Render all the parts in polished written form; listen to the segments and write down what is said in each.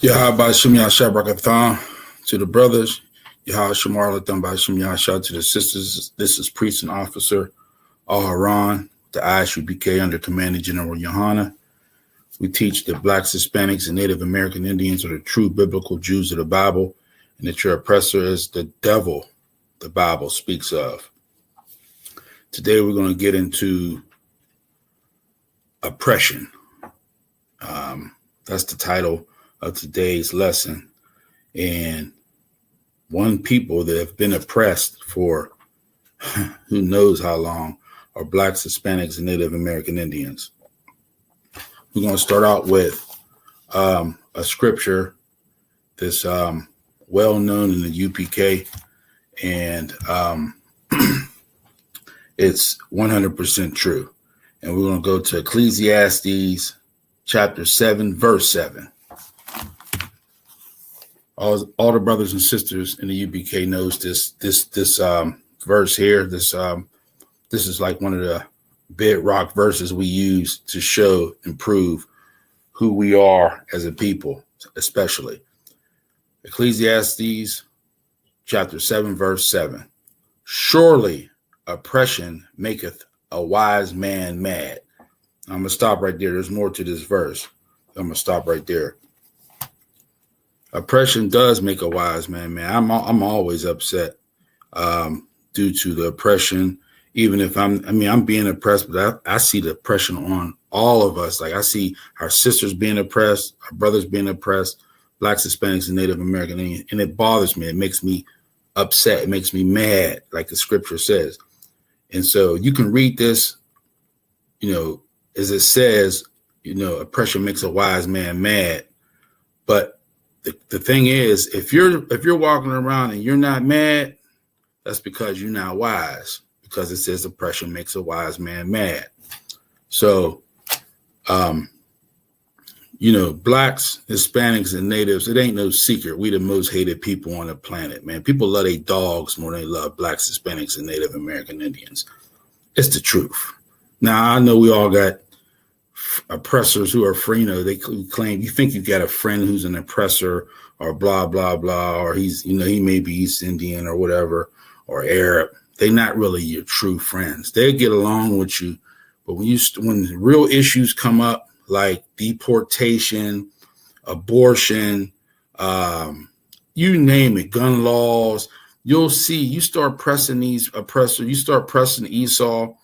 Yahabashim Yashabakathon to the brothers. Yahashamar Latham Bashim Yasha to the sisters. This is Priest and Officer Al-Haran, the I.S.U.P.K. under Commander General Yohanna. We teach that Blacks, Hispanics, and Native American Indians are the true biblical Jews of the Bible, and that your oppressor is the devil the Bible speaks of. Today we're going to get into oppression. That's the title of today's lesson. And one people that have been oppressed for who knows how long are Blacks, Hispanics, and Native American Indians. We're going to start out with a scripture that's well known in the UPK, and it's 100% true. And we're going to go to Ecclesiastes chapter 7, verse 7. All the brothers and sisters in the UPK knows this verse here. This is like one of the bedrock verses we use to show and prove who we are as a people, especially. Ecclesiastes chapter 7, verse 7. Surely oppression maketh a wise man mad. I'm going to stop right there. There's more to this verse. I'm going to stop right there. Oppression does make a wise man mad. I'm always upset due to the oppression. Even if I'm being oppressed, but I see the oppression on all of us. Like I see our sisters being oppressed, our brothers being oppressed, Blacks, Hispanics, and Native American Indians, and it bothers me. It makes me upset. It makes me mad, like the scripture says. And so you can read this, as it says, oppression makes a wise man mad. But the thing is, if you're walking around and you're not mad, that's because you're not wise. Because it says oppression makes a wise man mad. So, Blacks, Hispanics, and Natives, it ain't no secret. We the most hated people on the planet, man. People love their dogs more than they love Blacks, Hispanics, and Native American Indians. It's the truth. Now, I know we all got oppressors who are free. They claim, you think you got a friend who's an oppressor or blah, blah, blah, or he's, he may be East Indian or whatever, or Arab. They're not really your true friends. They get along with you, but when real issues come up like deportation, abortion, you name it, gun laws, you'll see you start pressing these oppressors. You start pressing Esau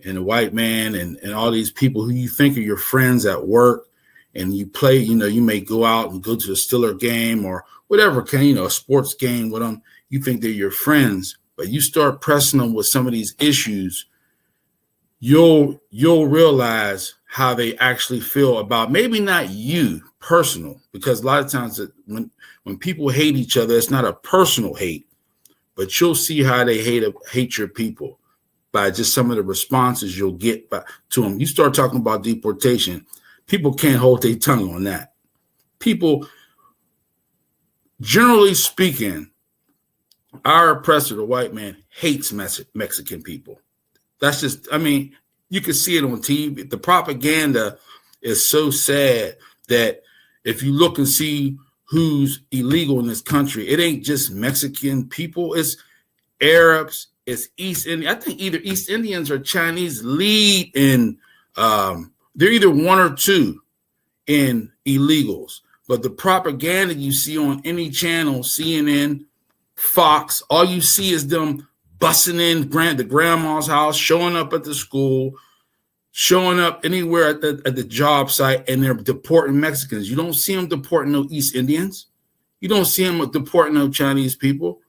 and the white man and all these people who you think are your friends at work, and you play. You may go out and go to a Steeler game or whatever, a sports game with them. You think they're your friends. But you start pressing them with some of these issues, you'll realize how they actually feel about maybe not you personal, because a lot of times when people hate each other, it's not a personal hate, but you'll see how they hate your people by just some of the responses you'll get to them. You start talking about deportation, people can't hold their tongue on that. People, generally speaking, our oppressor, the white man, hates Mexican people. That's just, you can see it on TV. The propaganda is so sad that if you look and see who's illegal in this country, it ain't just Mexican people. It's Arabs. It's East Indian. I think either East Indians or Chinese lead in, they're either one or two in illegals. But the propaganda you see on any channel, CNN, Fox, all you see is them busting in the grandma's house, showing up at the school, showing up anywhere at the job site, and they're deporting Mexicans. You don't see them deporting no East Indians. You don't see them deporting no Chinese people.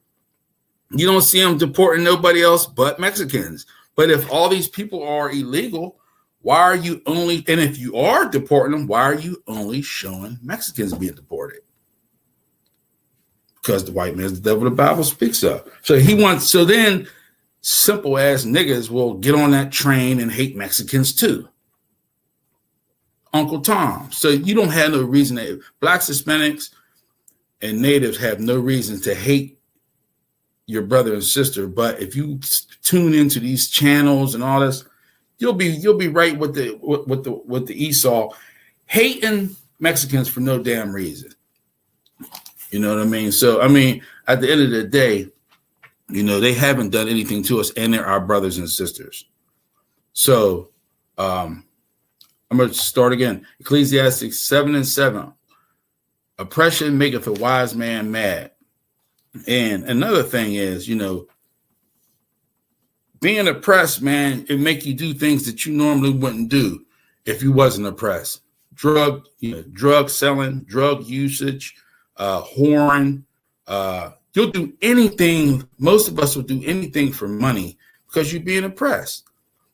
You don't see them deporting nobody else but Mexicans. But if all these people are illegal, why are you only, and if you are deporting them, why are you only showing Mexicans being deported? Because the white man's the devil the Bible speaks of. So then simple ass niggas will get on that train and hate Mexicans too. Uncle Tom. So you don't have no reason Blacks, Hispanics, and Natives have no reason to hate your brother and sister. But if you tune into these channels and all this, you'll be right with the Esau hating Mexicans for no damn reason. You know what I mean? So, I mean, at the end of the day, you know, they haven't done anything to us, and they're our brothers and sisters. So I'm going to start again. Ecclesiastes 7:7. Oppression maketh a wise man mad. And another thing is, you know, being oppressed, man, it make you do things that you normally wouldn't do if you wasn't oppressed. Drug selling, drug usage, whoring. You'll do anything. Most of us will do anything for money because you're being oppressed.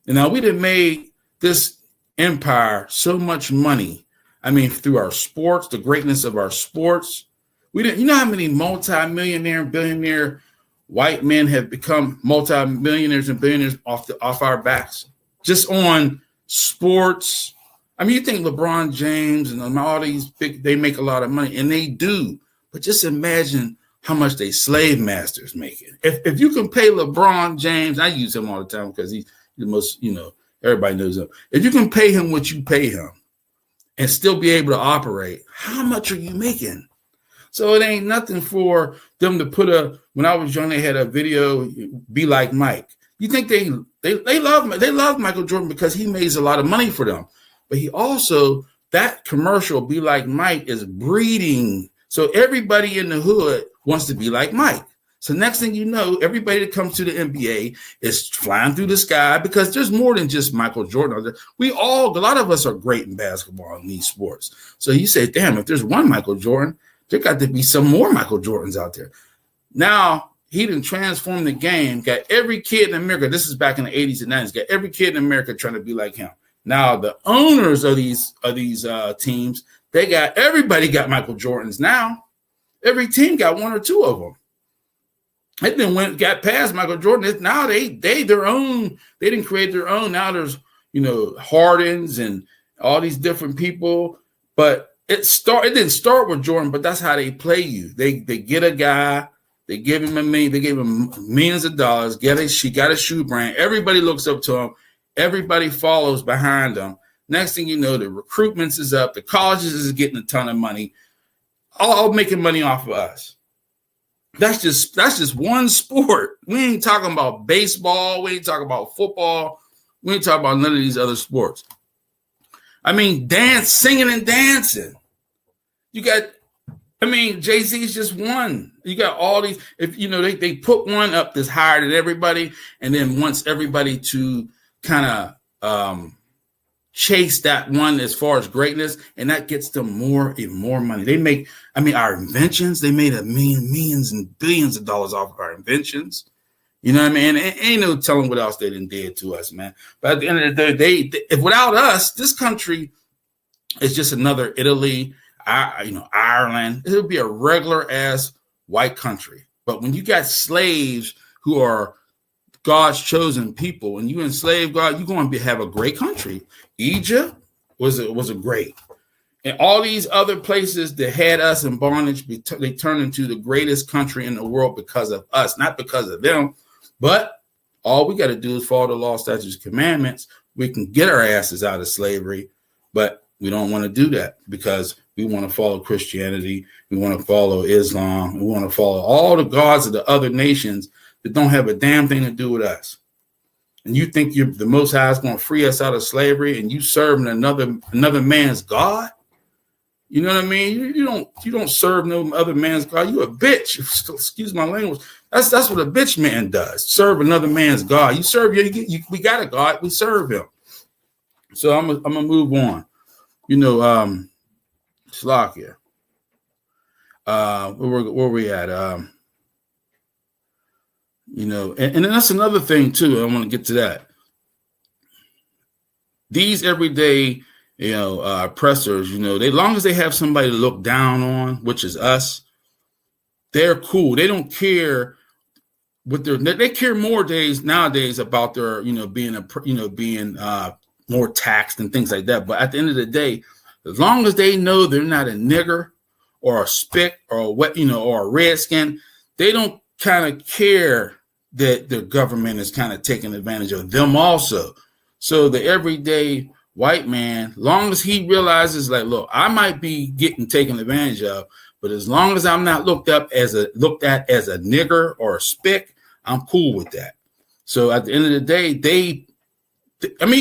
And now we done made this empire so much money. I mean, through our sports, the greatness of our sports. We didn't, you know how many multi-millionaire and billionaire white men have become multi-millionaires and billionaires off our backs, just on sports. I mean, you think LeBron James and all these big, they make a lot of money, and they do. But just imagine how much they slave masters making. If you can pay LeBron James, I use him all the time because he's the most, you know, everybody knows him. If you can pay him what you pay him and still be able to operate, how much are you making? So it ain't nothing for them to put when I was young, they had a video, Be Like Mike. You think they love Michael Jordan because he makes a lot of money for them. But he also, that commercial, Be Like Mike, is breeding. So everybody in the hood wants to be like Mike. So next thing you know, everybody that comes to the NBA is flying through the sky because there's more than just Michael Jordan. A lot of us are great in basketball in these sports. So you say, damn, if there's one Michael Jordan, there got to be some more Michael Jordans out there. Now, he done transformed the game, got every kid in America, this is back in the 80s and 90s, got every kid in America trying to be like him. Now, the owners of these teams, everybody got Michael Jordans now. Every team got one or two of them. It then got past Michael Jordan. Now they their own. They didn't create their own. Now there's, you know, Hardens and all these different people. But it didn't start with Jordan, but that's how they play you. They get a guy, they give him they gave him millions of dollars. She got a shoe brand. Everybody looks up to him. Everybody follows behind him. Next thing you know, the recruitments is up. The colleges is getting a ton of money, all making money off of us. That's just one sport. We ain't talking about baseball. We ain't talking about football. We ain't talking about none of these other sports. I mean, singing and dancing. You got, I mean, Jay-Z's just one. You got all these, if you know, they put one up that's higher than everybody, and then wants everybody to kind of chase that one as far as greatness, and that gets them even more money. They make, I mean, our inventions, they made millions and billions of dollars off of our inventions. You know what I mean? And ain't no telling what else they done did to us, man. But at the end of the day, if without us, this country is just another Italy, Ireland. It'll be a regular ass white country. But when you got slaves who are God's chosen people, and you enslave God, you're going to have a great country. Egypt was a great. And all these other places that had us in bondage, they turned into the greatest country in the world because of us, not because of them. But all we got to do is follow the law, statutes, commandments. We can get our asses out of slavery, but we don't want to do that because we want to follow Christianity. We want to follow Islam. We want to follow all the gods of the other nations that don't have a damn thing to do with us. And you think the Most High is going to free us out of slavery, and you serving another man's God? You know what I mean? You don't serve no other man's God. You a bitch. Excuse my language. That's what a bitch man does. Serve another man's God. You serve we got a God. We serve him. So I'm gonna move on. You know, Slovakia. Where we at? You know, and that's another thing too. I want to get to that. These everyday, you know, oppressors, you know, as long as they have somebody to look down on, which is us, they're cool. They don't care what they care more nowadays about their, you know, being more taxed and things like that. But at the end of the day, as long as they know they're not a nigger or a spick or or a redskin, they don't kind of care that the government is kind of taking advantage of them also. So the everyday white man, long as he realizes, like, look, I might be getting taken advantage of, But as long as I'm not looked at as a nigger or a spick, I'm cool with that. So at the end of the day, you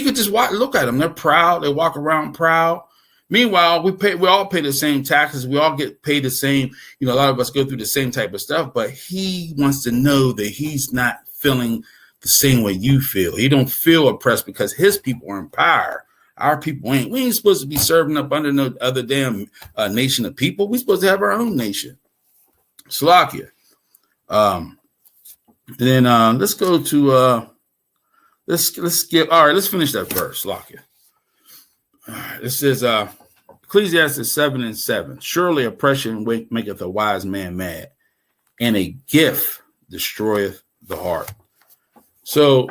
could just look at them. They're proud. They walk around proud. Meanwhile, we all pay the same taxes. We all get paid the same. A lot of us go through the same type of stuff, but he wants to know that he's not feeling the same way you feel. He don't feel oppressed because his people are in power. Our people ain't. We ain't supposed to be serving up under no other damn nation of people. We're supposed to have our own nation. Slovakia. Then let's go to let's skip. All right, let's finish that verse. Slovakia. All right, this is Ecclesiastes 7:7. Surely oppression maketh a wise man mad, and a gift destroyeth the heart. So,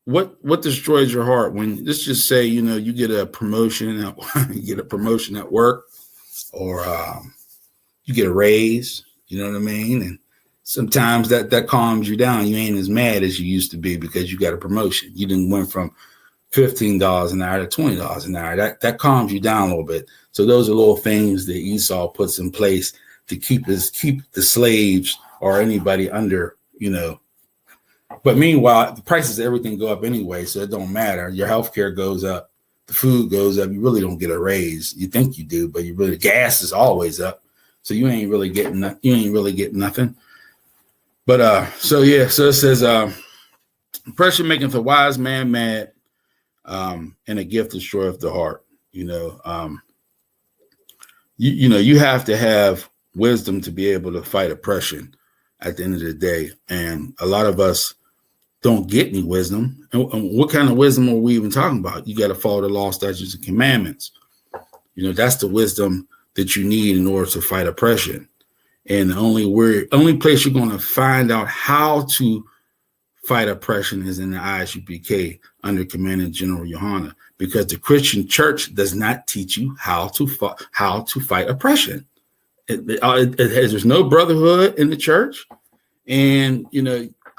what destroys your heart when, let's just say, you get a promotion, at work, or you get a raise, you know what I mean? And sometimes that calms you down. You ain't as mad as you used to be because you got a promotion. You didn't went from $15 an hour to $20 an hour. That calms you down a little bit. So those are little things that Esau puts in place to keep the slaves or anybody under, But meanwhile, the prices of everything go up anyway, so it don't matter. Your health care goes up, the food goes up. You really don't get a raise. You think you do, but gas is always up, so you ain't really getting nothing. But so it says, oppression maketh a wise man mad, and a gift destroyeth the heart. You have to have wisdom to be able to fight oppression at the end of the day, and a lot of us don't get any wisdom. And what kind of wisdom are we even talking about? You got to follow the law, statutes, and commandments. That's the wisdom that you need in order to fight oppression. And the only place you're going to find out how to fight oppression is in the ISUPK under Commandant General Yohanna, because the Christian church does not teach you how to fight oppression. There's no brotherhood in the church, and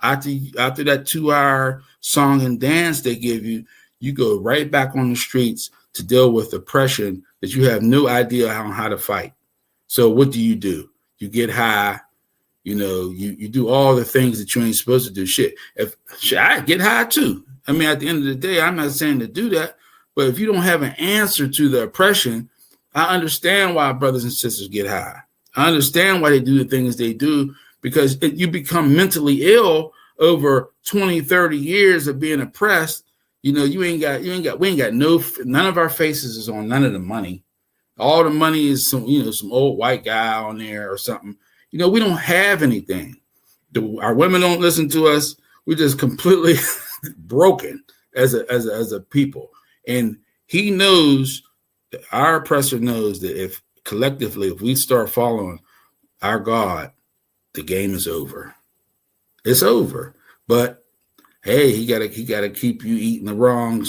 after that 2-hour song and dance they give you, you go right back on the streets to deal with oppression that you have no idea how to fight. So what do? You get high, you do all the things that you ain't supposed to do. I get high too. At the end of the day, I'm not saying to do that, but if you don't have an answer to the oppression, I understand why brothers and sisters get high. I understand why they do the things they do, because you become mentally ill over 20, 30 years of being oppressed. None of our faces is on none of the money. All the money is some old white guy on there or something. We don't have anything. Our women don't listen to us. We're just completely broken as a people. And he knows, our oppressor knows, that if collectively, if we start following our God, the game is over. It's over. But hey, he gotta keep you eating the wrong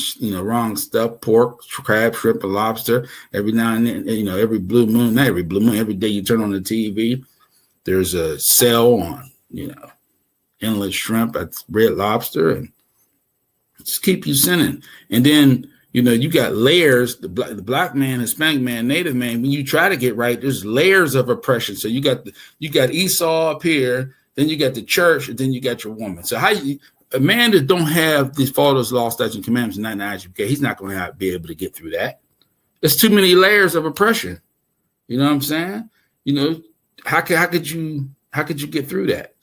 stuff: pork, crab, shrimp, and lobster. Every now and then, every blue moon, not every blue moon, every day you turn on the TV, there's a sale on, endless shrimp at Red Lobster, and just keep you sinning. And then you got layers: the black man, Hispanic man, Native man. When you try to get right, there's layers of oppression. So you got Esau up here, then you got the church, and then you got your woman. So a man that don't have these follow those law, statutes, and commandments, not in the ISUPK, he's not going to be able to get through that. There's too many layers of oppression. You know what I'm saying? How could you get through that?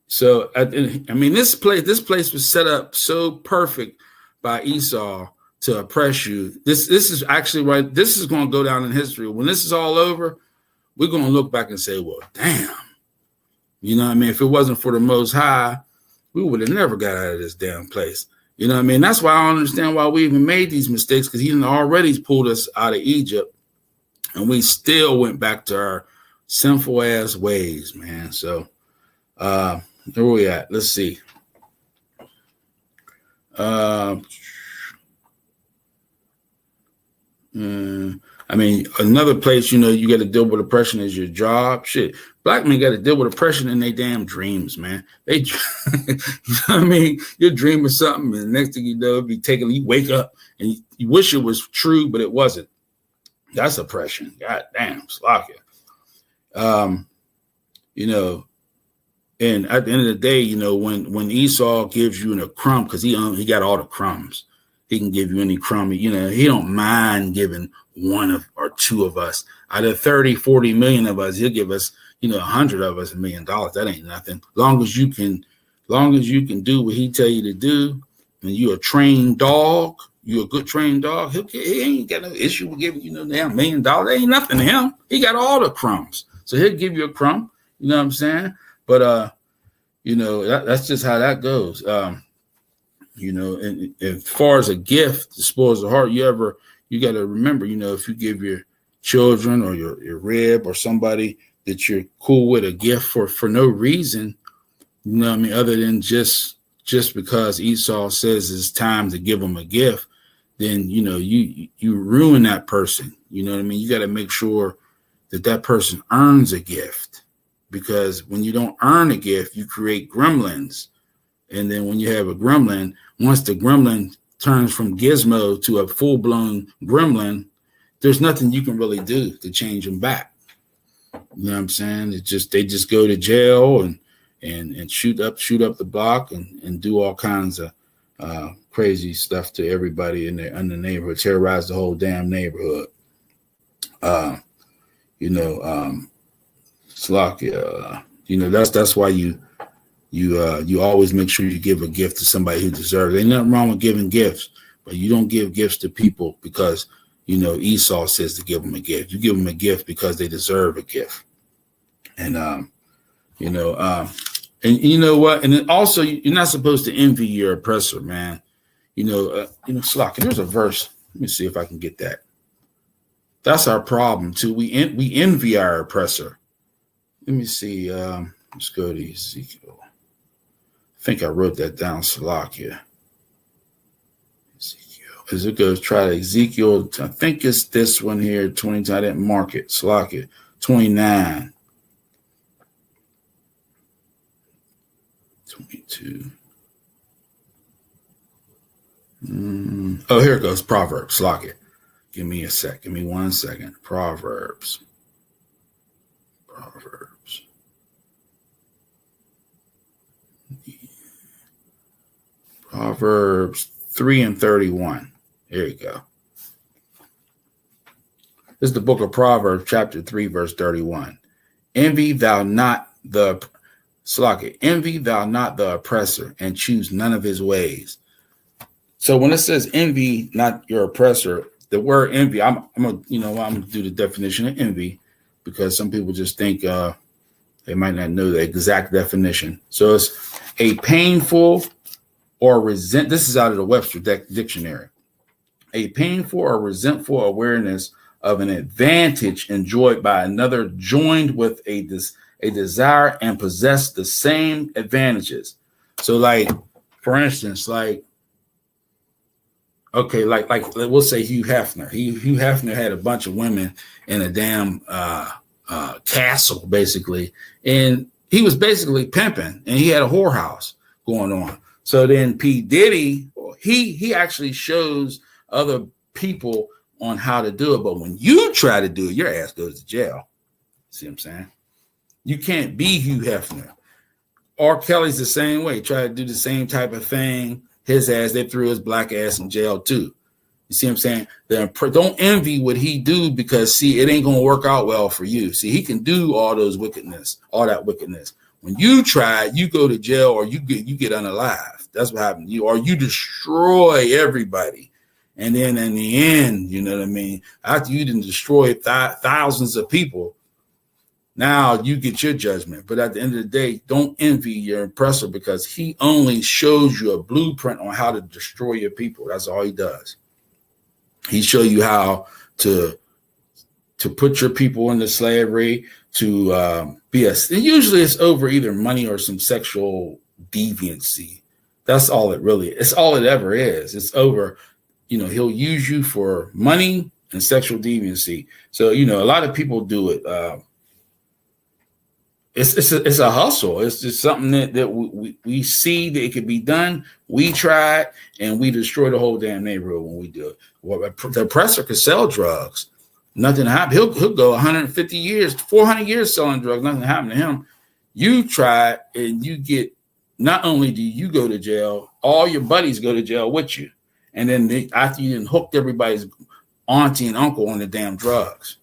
So this place was set up so perfect by Esau to oppress you. This is actually right. This is going to go down in history. When this is all over, we're going to look back and say, well, damn. If it wasn't for the Most High, we would have never got out of this damn place. That's why I don't understand why we even made these mistakes, because he already pulled us out of Egypt, and we still went back to our sinful ass ways, man. So where we at? Let's see. Another place, you got to deal with oppression is your job. Shit, black men got to deal with oppression in their damn dreams, man. They, you're dreaming something, and the next thing you know, you wake up and you wish it was true, but it wasn't. That's oppression. God damn, Slovakia. You know, and at the end of the day, you know, when Esau gives you a crumb, because he got all the crumbs, he can give you any crumb. You know, he don't mind giving one or two of us out of 30, 40 million of us. He'll give us, you know, 100 of us $1 million. That ain't nothing. Long as you can do what he tell you to do, and you're a trained dog, you're a good trained dog. He ain't got no issue with giving you no damn $1 million. There ain't nothing to him. He got all the crumbs, so he'll give you a crumb. You know what I'm saying? But you know, that's just how that goes. You know, and as far as a gift, the spoils the heart, you got to remember, you know, if you give your children or your rib or somebody that you're cool with a gift for no reason, you know what I mean, other than just because Esau says it's time to give them a gift, then, you know, you ruin that person. You know what I mean? You got to make sure that person earns a gift, because when you don't earn a gift, you create gremlins. And then when you have a gremlin, once the gremlin turns from gizmo to a full-blown gremlin, there's nothing you can really do to change them back. You know what I'm saying? They just go to jail and shoot up the block and do all kinds of crazy stuff to everybody in the neighborhood, terrorize the whole damn neighborhood. You know, Slakia, you know, that's why you always make sure you give a gift to somebody who deserves it. Ain't nothing wrong with giving gifts, but you don't give gifts to people because, you know, Esau says to give them a gift. You give them a gift because they deserve a gift. And you know, and you know what? And then also, you're not supposed to envy your oppressor, man. You know, Slakia, there's a verse. Let me see if I can get that. That's our problem too. We envy our oppressor. Let me see. Let's go to Ezekiel. I think I wrote that down, Salakia. Ezekiel. As it goes, try to Ezekiel. I think it's this one here, 20. I didn't mark it. Salakia, 29. 22. Oh, here it goes. Proverbs. Salakia. Give me a sec. Give me 1 second. Proverbs. Proverbs 3:31. Here you go. This is the book of Proverbs, chapter 3, verse 31. Envy thou not the oppressor, and choose none of his ways. So when it says envy not your oppressor, the word envy, I'm gonna do the definition of envy, because some people just think they might not know the exact definition. So it's a painful or this is out of the Webster dictionary. A painful or resentful awareness of an advantage enjoyed by another, joined with a desire and possess the same advantages. So, like, for instance, like we'll say Hugh Hefner. Hugh Hefner had a bunch of women in a damn castle, basically, and he was basically pimping, and he had a whorehouse going on. So then P. Diddy, he actually shows other people on how to do it. But when you try to do it, your ass goes to jail. See what I'm saying? You can't be Hugh Hefner. R. Kelly's the same way. Try to do the same type of thing. His ass, they threw his black ass in jail too. You see what I'm saying? Don't envy what he do, because, see, it ain't going to work out well for you. See, he can do all that wickedness. When you try, you go to jail, or you get unalive. That's what happened to you, or you destroy everybody. And then in the end, you know what I mean? After you didn't destroy thousands of people, now you get your judgment. But at the end of the day, don't envy your oppressor, because he only shows you a blueprint on how to destroy your people. That's all he does. He show you how to put your people into slavery, to be usually it's over either money or some sexual deviancy. That's all it's all it ever is. It's over, you know, he'll use you for money and sexual deviancy. So, you know, a lot of people do it. It's a hustle. It's just something that we see that it could be done. We try it, and we destroy the whole damn neighborhood when we do it. Well, the oppressor could sell drugs Nothing happened. He'll go 150 years, 400 years selling drugs. Nothing happened to him. You try and you get, not only do you go to jail, all your buddies go to jail with you. And then after you hooked everybody's auntie and uncle on the damn drugs.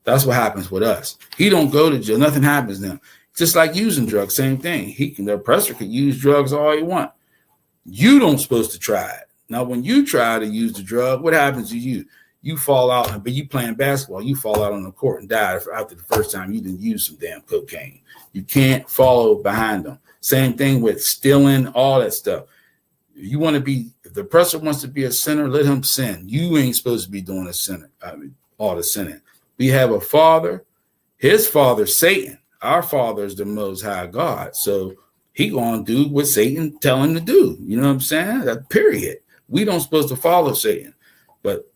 That's what happens with us. He don't go to jail. Nothing happens to him. Just like using drugs, same thing. The oppressor can use drugs all he want. You don't supposed to try it. Now, when you try to use the drug, what happens to you? You fall out, but you playing basketball, you fall out on the court and die after the first time you didn't use some damn cocaine. You can't follow behind them. Same thing with stealing, all that stuff. You want to be, if the oppressor wants to be a sinner, let him sin. You ain't supposed to be doing all the sinning. We have a father, his father, Satan. Our father is the Most High God. So he going to do what Satan tell him to do. You know what I'm saying? That period. We don't supposed to follow Satan. But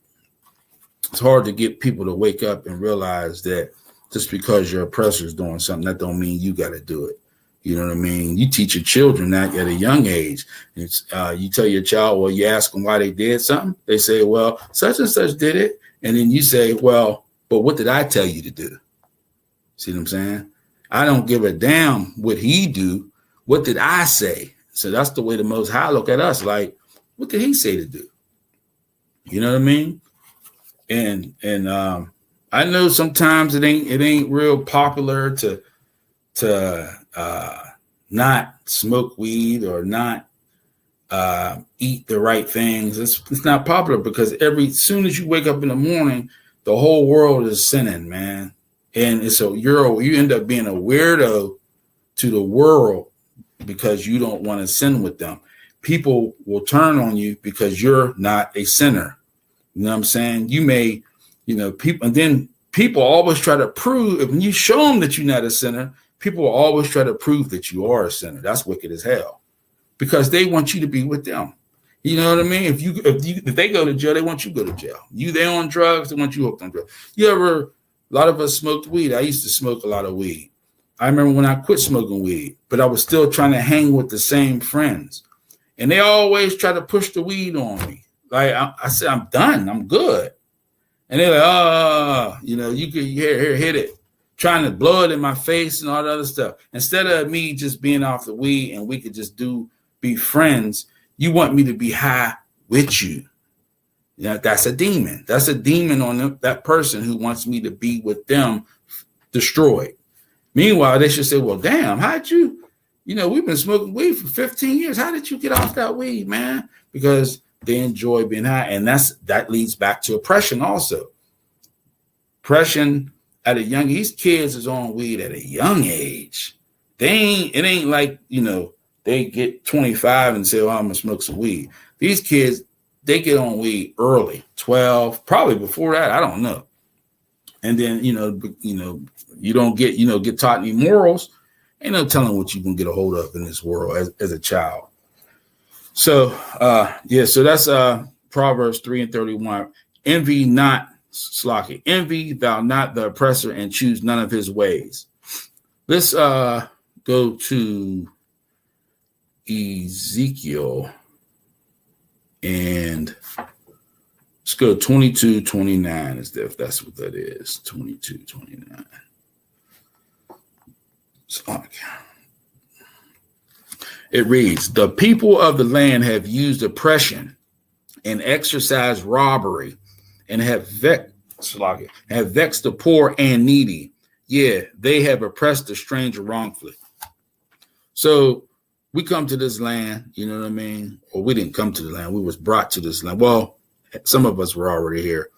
it's hard to get people to wake up and realize that just because your oppressor is doing something, that don't mean you got to do it. You know what I mean? You teach your children that at a young age. You tell your child, well, you ask them why they did something. They say, well, such and such did it. And then you say, well, but what did I tell you to do? See what I'm saying? I don't give a damn what he do. What did I say? So that's the way the Most High look at us. Like, what did he say to do? You know what I mean? And I know sometimes it ain't real popular to not smoke weed or not eat the right things. It's not popular because soon as you wake up in the morning, the whole world is sinning, man. And so you end up being a weirdo to the world because you don't want to sin with them. People will turn on you because you're not a sinner. You know what I'm saying? You may, people, and then people always try to prove, if you show them that you're not a sinner, people will always try to prove that you are a sinner. That's wicked as hell because they want you to be with them. You know what I mean? If they go to jail, they want you to go to jail. They're on drugs, they want you hooked on drugs. A lot of us smoked weed. I used to smoke a lot of weed. I remember when I quit smoking weed, but I was still trying to hang with the same friends. And they always try to push the weed on me. Like I said, I'm done. I'm good. And they're like, you can here, hit it. Trying to blow it in my face and all that other stuff. Instead of me just being off the weed and we could just be friends, you want me to be high with you. That's a demon. That's a demon on that person who wants me to be with them destroyed. Meanwhile, they should say, well, damn, how'd you, we've been smoking weed for 15 years. How did you get off that weed, man? Because they enjoy being high. And that leads back to oppression also. Oppression at these kids is on weed at a young age. It ain't like, they get 25 and say, oh, I'm going to smoke some weed. These kids, they get on weed early, 12, probably before that. I don't know. And then, you don't get taught any morals. Ain't no telling what you're going to get a hold of in this world as a child. So, so that's Proverbs 3:31. Envy thou not the oppressor and choose none of his ways. Let's go to Ezekiel and let's go 22:29 if that's what that is. 22:29. It reads, the people of the land have used oppression and exercised robbery and have vexed the poor and needy. Yeah, they have oppressed the stranger wrongfully. So we come to this land, you know what I mean? Or we didn't come to the land. We was brought to this land. Well, some of us were already here,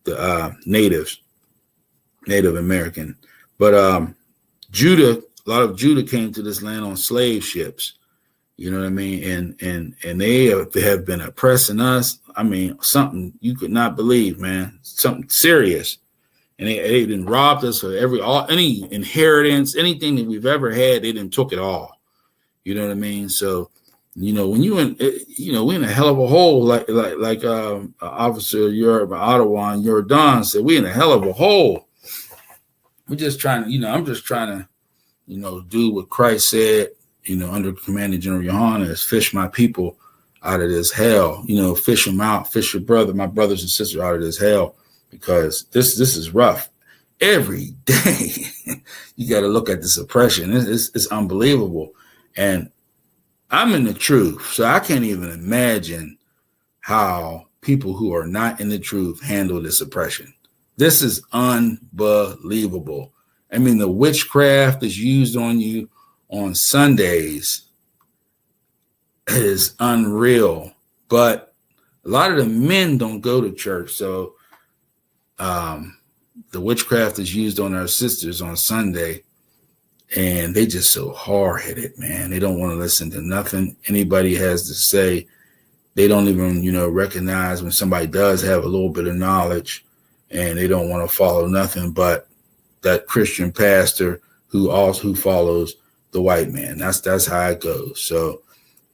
the Native American. But Judah, a lot of Judah came to this land on slave ships. You know what I mean? And they have been oppressing us. I mean, something you could not believe, man. Something serious. And they done robbed us of any inheritance, anything that we've ever had. They done took it all. You know what I mean? So, when we're in a hell of a hole, like Officer Europe, Ottawa, and Jordan said, we're in a hell of a hole. We're just trying to, I'm just trying to, do what Christ said, under Commander General Yohanna, is fish my people out of this hell, fish them out, fish my brothers and sisters out of this hell. because this is rough. Every day you got to look at this oppression. It's unbelievable. And I'm in the truth, so I can't even imagine how people who are not in the truth handle this oppression. This is unbelievable. I mean, the witchcraft that's used on you on Sundays is unreal. But a lot of the men don't go to church, so the witchcraft is used on our sisters on Sunday, and they just so hard-headed, man. They don't want to listen to nothing anybody has to say. They don't even, recognize when somebody does have a little bit of knowledge, and they don't want to follow nothing but that Christian pastor who follows the white man. That's how it goes. So,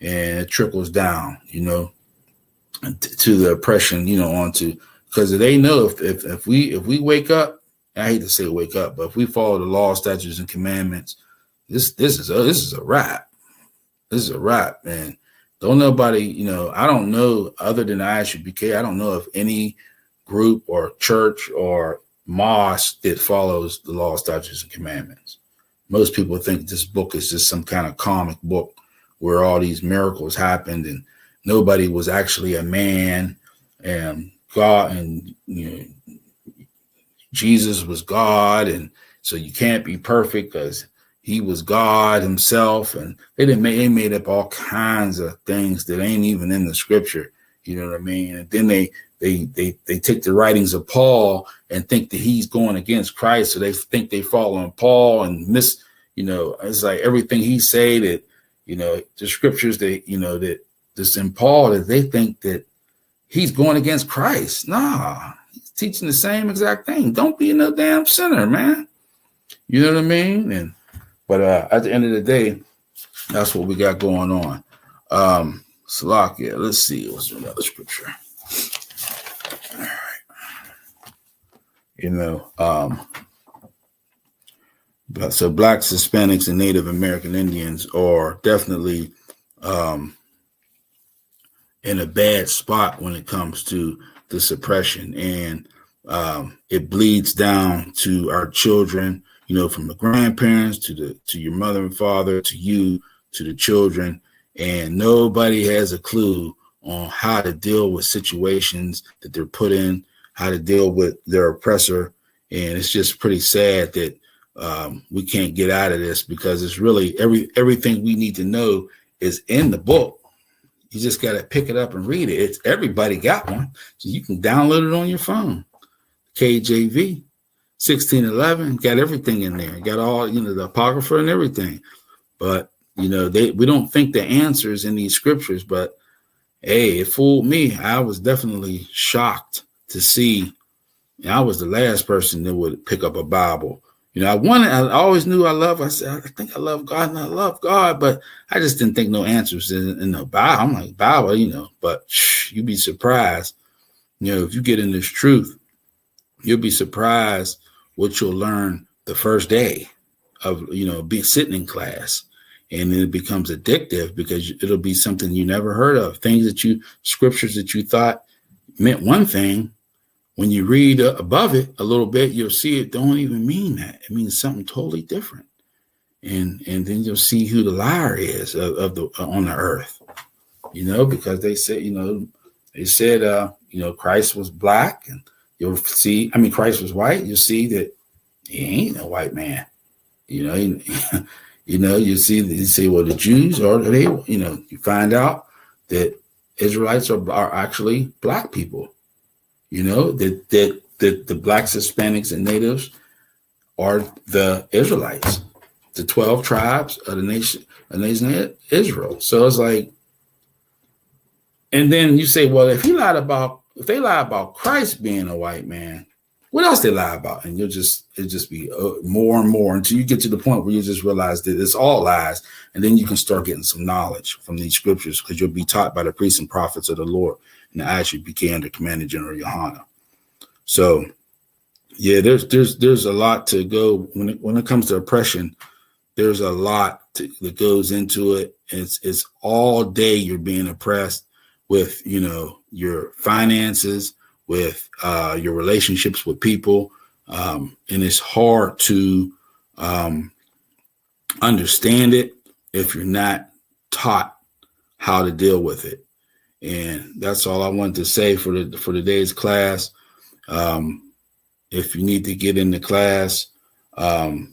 and it trickles down, to the oppression, onto, because they know if we wake up, I hate to say wake up, but if we follow the law, statutes, and commandments, this is a wrap. This is a wrap, man. Don't nobody, I don't know, other than I.S.U.P.K, I don't know of any group or church or mosque that follows the law, statutes, and commandments. Most people think this book is just some kind of comic book where all these miracles happened and nobody was actually a man, and God, and Jesus was God, and so you can't be perfect because he was God himself. And they made up all kinds of things that ain't even in the scripture. You know what I mean? And then they take the writings of Paul and think that he's going against Christ. So they think they follow on Paul and miss, it's like everything he say that, the scriptures that this in Paul, that they think that he's going against Christ. Nah, he's teaching the same exact thing. Don't be no damn sinner, man. You know what I mean? But at the end of the day, that's what we got going on. Salakia, let's see. What's another scripture? All right. So Blacks, Hispanics, and Native American Indians are definitely in a bad spot when it comes to the suppression. And it bleeds down to our children, from the grandparents to your mother and father, to you, to the children. And nobody has a clue on how to deal with situations that they're put in, how to deal with their oppressor. And it's just pretty sad that we can't get out of this, because it's really everything we need to know is in the book. You just got to pick it up and read it. Everybody got one, so you can download it on your phone. KJV 1611 got everything in there. Got all, the Apocrypha and everything. But we don't think the answers in these scriptures. But hey, it fooled me. I was definitely shocked to see. I was the last person that would pick up a Bible. I always knew I think I love God and I love God, but I just didn't think no answers in the Bible. I'm like, Bible, but you'd be surprised. If you get in this truth, you'll be surprised what you'll learn the first day of, be sitting in class. And then it becomes addictive because it'll be something you never heard of. Scriptures that you thought meant one thing. When you read above it a little bit, you'll see it don't even mean that. It means something totally different. And then you'll see who the liar is on the earth, because they said, Christ was black, and you'll see, Christ was white. You'll see that he ain't no white man. You see, you say, well, the Jews are they, you find out that Israelites are actually black people. That the Blacks, Hispanics, and Natives are the Israelites, the 12 tribes of the nation of Israel. So it's like, and then you say, well, if they lie about Christ being a white man, what else they lie about? And it'll just be more and more until you get to the point where you just realize that it's all lies. And then you can start getting some knowledge from these scriptures, because you'll be taught by the priests and prophets of the Lord. And the I.S.U.P.K under Commander General Yohanna. So, yeah, there's a lot to go when it comes to oppression. There's a lot that goes into it. It's all day you're being oppressed with, your finances, with your relationships with people. And it's hard to understand it if you're not taught how to deal with it. And that's all I wanted to say for today's class. If you need to get into class, go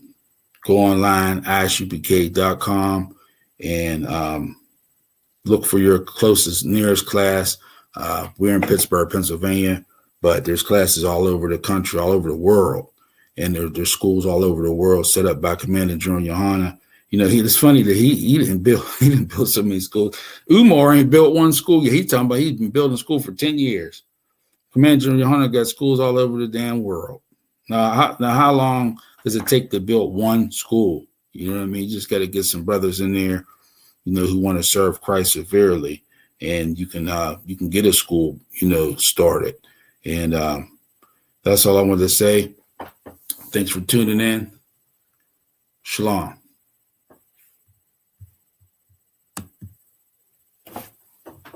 online, ISUPK.com, and look for your closest, nearest class. We're in Pittsburgh, Pennsylvania, but there's classes all over the country, all over the world. And there's schools all over the world set up by Commander GEN.YAHANNA. You know, it's funny that he didn't build so many schools. Umar ain't built one school yet. He's talking about he's been building school for 10 years. Commander GEN.YAHANNA got schools all over the damn world. Now, how long does it take to build one school? You know what I mean? You just got to get some brothers in there, you know, who want to serve Christ severely, and you can get a school, you know, started. And that's all I wanted to say. Thanks for tuning in. Shalom.